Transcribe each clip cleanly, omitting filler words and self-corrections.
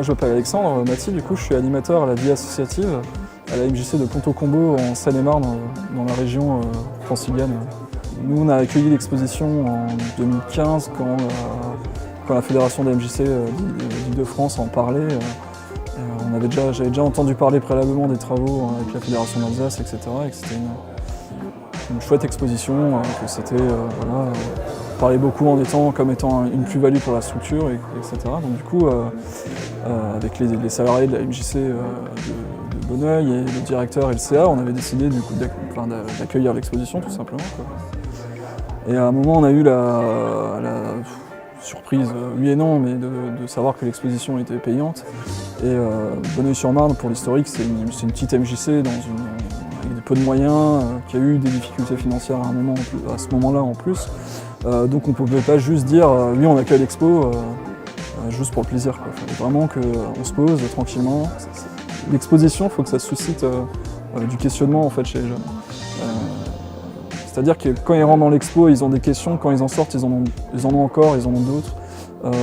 Moi je m'appelle Alexandre Mathis, du coup je suis animateur à la vie associative à la MJC de Ponto-Combo en Seine-et-Marne, dans la région francilienne. Nous on a accueilli l'exposition en 2015 quand la fédération des MJC d'Île-de-France en parlait. J'avais déjà entendu parler préalablement des travaux avec la fédération d'Alsace, etc. Et que c'était une chouette exposition, que c'était parlait beaucoup comme étant une plus-value pour la structure, etc. Donc du coup, avec les salariés de la MJC de Bonneuil et le directeur et le CA, on avait décidé du coup d'accueillir l'exposition tout simplement, quoi. Et à un moment, on a eu la surprise, oui et non, mais de savoir que l'exposition était payante. Et Bonneuil-sur-Marne, pour l'historique, c'est une petite MJC avec des peu de moyens, qui a eu des difficultés financières à ce moment-là en plus. Donc on ne pouvait pas juste dire oui on accueille l'expo juste pour le plaisir, quoi. Il fallait vraiment qu'on se pose tranquillement. L'exposition, il faut que ça suscite du questionnement en fait, chez les jeunes. C'est-à-dire que quand ils rentrent dans l'expo, ils ont des questions, quand ils en sortent, ils en ont encore, ils en ont d'autres.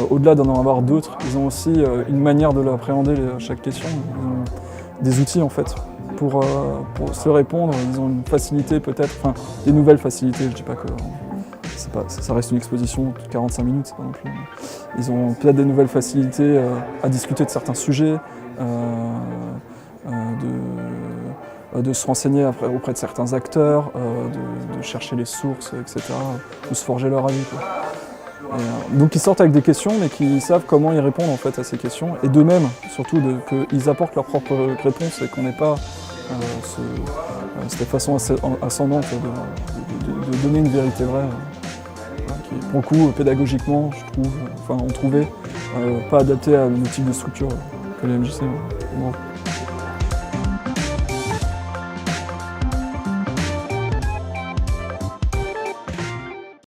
Au-delà d'en avoir d'autres, ils ont aussi une manière de l'appréhender chaque question. Ils ont des outils en fait pour se répondre. Ils ont une facilité peut-être, enfin des nouvelles facilités. Je dis pas que ça reste une exposition de 45 minutes, c'est pas non plus. Ils ont peut-être des nouvelles facilités à discuter de certains sujets, de se renseigner auprès de certains acteurs, de chercher les sources, etc., de se forger leur avis, quoi. Donc ils sortent avec des questions, mais qui savent comment y répondre en fait à ces questions, et d'eux-mêmes, surtout qu'ils apportent leurs propres réponses et qu'on n'ait pas cette façon ascendante de donner une vérité vraie, qui est pour le coup pédagogiquement, je trouve, on trouvait pas adapté à notre type de structure que les MJC. Bon.